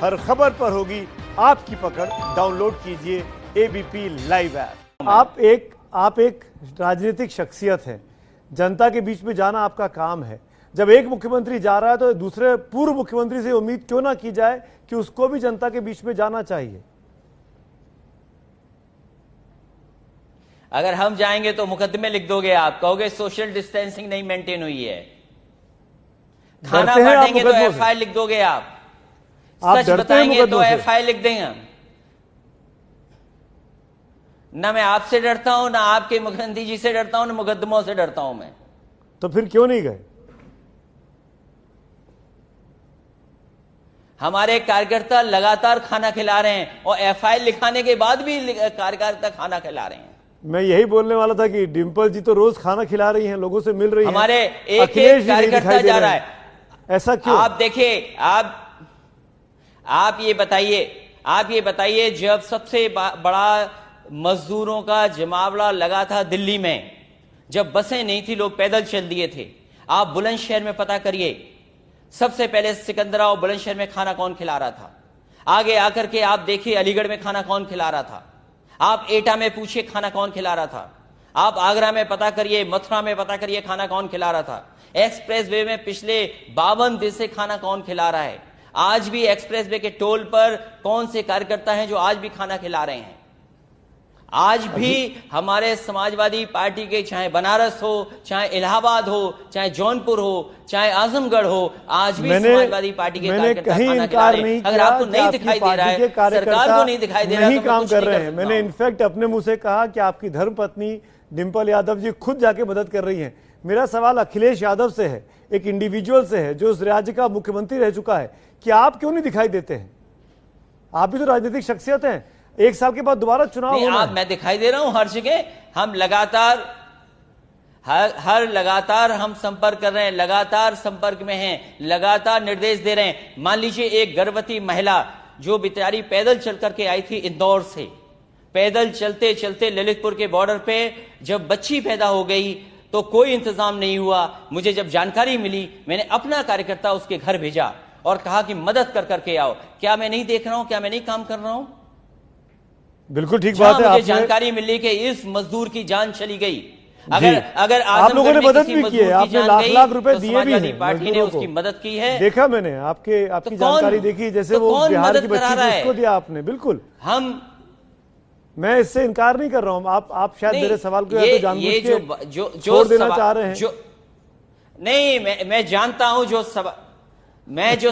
हर खबर पर होगी आपकी पकड़। डाउनलोड कीजिए एबीपी लाइव ऐप। आप एक राजनीतिक शख्सियत हैं, जनता के बीच में जाना आपका काम है। जब एक मुख्यमंत्री जा रहा है तो दूसरे पूर्व मुख्यमंत्री से उम्मीद क्यों ना की जाए कि उसको भी जनता के बीच में जाना चाहिए। अगर हम जाएंगे तो मुकदमे लिख दोगे, आप कहोगे सोशल डिस्टेंसिंग नहीं मेंटेन हुई है। खाना बांटेंगे तो एफआईआर लिख दोगे, आप सच बताएंगे तो एफआईआर लिख देंगे हम। ना मैं आपसे डरता हूं, ना आपके मुख्यमंत्री जी से डरता हूं, ना मुकदमों से डरता हूं मैं। तो फिर क्यों नहीं गए? हमारे कार्यकर्ता लगातार खाना खिला रहे हैं और एफआईआर लिखाने के बाद भी कार्यकर्ता खाना खिला रहे हैं। मैं यही बोलने वाला था कि डिंपल जी तो रोज खाना खिला रही हैं, लोगों से मिल रही हैं। हमारे एक कार्यकर्ता जा रहा है, ऐसा क्यों? आप देखिए, आप ये बताइए जब सबसे बड़ा मजदूरों का जमावड़ा लगा था दिल्ली में, जब बसें नहीं थी, लोग पैदल चल दिए थे। आप बुलंदशहर में पता करिए, सबसे पहले सिकंदरा और बुलंदशहर में खाना कौन खिला रहा था। आगे आकर के आप देखिए अलीगढ़ में खाना कौन खिला रहा था। आप एटा में पूछिए खाना कौन खिला रहा था। आप आगरा में पता करिए, मथुरा में पता करिए खाना कौन खिला रहा था। एक्सप्रेस वे में पिछले 52 दिन से खाना कौन खिला रहा है। आज भी एक्सप्रेस वे के टोल पर कौन से कार्यकर्ता हैं जो आज भी खाना खिला रहे हैं। आज भी हमारे समाजवादी पार्टी के, चाहे बनारस हो, चाहे इलाहाबाद हो, चाहे जौनपुर हो, चाहे आजमगढ़ हो, आज भी समाजवादी पार्टी के कार्यकर्ता खाना खिला रहे हैं। अगर आपको नहीं दिखाई दे रहा है, सरकार को नहीं दिखाई दे रहा है, तो काम कर रहे हैं। मैंने इनफैक्ट अपने मुंह से कहा कि आपकी धर्मपत्नी डिंपल यादव जी खुद जाके मदद कर रही हैं। मेरा सवाल अखिलेश यादव से है, एक इंडिविजुअल से है जो उस राज्य का मुख्यमंत्री रह चुका है, कि आप क्यों नहीं दिखाई देते हैं? आप भी तो राजनीतिक शख्सियत हैं, एक साल के बाद दोबारा चुनाव होना है। मैं दिखाई दे रहा हूं हर जगह। हम लगातार लगातार हम संपर्क कर रहे हैं, लगातार संपर्क में हैं, लगातार निर्देश दे रहे हैं। मान लीजिए एक गर्भवती महिला जो बेचारी पैदल चल करके आई थी इंदौर से, पैदल चलते चलते ललितपुर के बॉर्डर पे जब बच्ची पैदा हो गई तो कोई इंतजाम नहीं हुआ। मुझे जब जानकारी मिली, मैंने अपना कार्यकर्ता उसके घर भेजा और कहा कि मदद कर करके आओ। क्या मैं नहीं देख रहा हूं? क्या मैं नहीं काम कर रहा हूं? बिल्कुल ठीक बात है। मुझे जानकारी मिली कि इस मजदूर की जान चली गई। अगर आप लोगों ने मदद भी की है, आपने लाख रुपए दिए भी हैं, पार्टी ने उसकी मदद की है। देखा मैंने, आपकी जानकारी देखी, जैसे वो बिहार की बच्ची थी उसको दिया आपने। बिल्कुल, मैं इससे इनकार नहीं कर रहा हूं। आप शायद मेरे सवाल को तो जानबूझ के छोड़ देना चाह रहे हैं। नहीं, मैं जानता हूं जो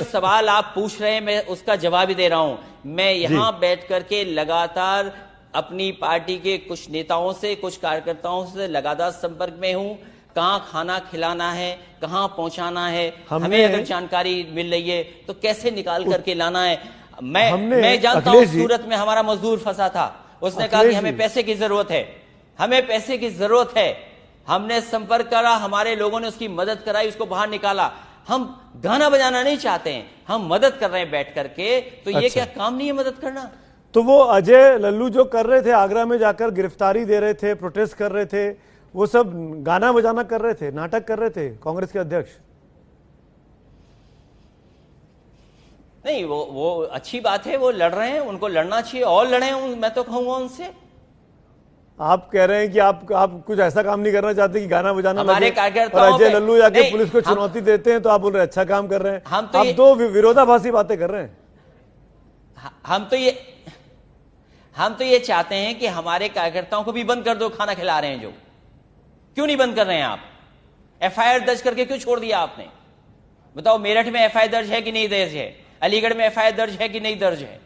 सवाल आप पूछ रहे हैं मैं उसका जवाब ही दे रहा हूं। मैं यहां बैठ करके लगातार अपनी पार्टी के कुछ नेताओं से, कुछ कार्यकर्ताओं से लगातार संपर्क में हूं। कहां खाना खिलाना है, कहां पहुंचाना है, हमें अगर जानकारी मिल रही है तो कैसे निकाल करके लाना है। मैं जानता हूं सूरत में हमारा मजदूर फंसा था, उसने कहा कि हमें पैसे की जरूरत है, हमें पैसे की जरूरत है। हमने संपर्क करा, हमारे लोगों ने उसकी मदद कराई, उसको बाहर निकाला। हम गाना बजाना नहीं चाहते हैं, हम मदद कर रहे हैं बैठ करके। तो ये क्या काम नहीं है मदद करना? तो वो अजय लल्लू जो कर रहे थे, आगरा में जाकर गिरफ्तारी दे रहे थे, प्रोटेस्ट कर रहे थे, वो सब गाना बजाना कर रहे थे, नाटक कर रहे थे कांग्रेस के अध्यक्ष? नहीं, वो अच्छी बात है, वो लड़ रहे हैं, उनको लड़ना चाहिए और लड़े। मैं तो कहूंगा उनसे। आप कह रहे हैं कि आप कुछ ऐसा काम नहीं करना चाहते कि गाना बजाना हमारे कार्यकर्ता, और अजय लल्लू जाके पुलिस को चुनौती देते हैं तो आप बोल रहे हैं अच्छा काम कर रहे हैं। आप दो विरोधाभासी बातें कर रहे हैं। हम तो ये चाहते हैं कि हमारे कार्यकर्ताओं को भी बंद कर दो खाना खिला रहे हैं जो। क्यों नहीं बंद कर रहे हैं आप? एफआईआर दर्ज करके क्यों छोड़ दिया आपने? बताओ, मेरठ में एफआईआर दर्ज है कि नहीं दर्ज है? अलीगढ़ में एफआईआर दर्ज है कि नहीं दर्ज है?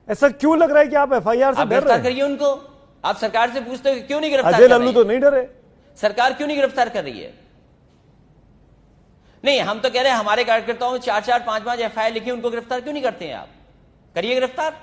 ऐसा क्यों लग रहा है कि आप एफआईआर से डर रहे हैं? गिरफ्तार करिए उनको। आप सरकार से पूछते हो क्यों नहीं गिरफ्तार? अजय लल्लू तो नहीं डरे। सरकार क्यों नहीं गिरफ्तार कर रही है? नहीं, हम तो कह रहे हैं हमारे कार्यकर्ताओं 4-4, 5-5 एफआईआर लिखी, उनको गिरफ्तार क्यों नहीं करते हैं आप? करिए गिरफ्तार।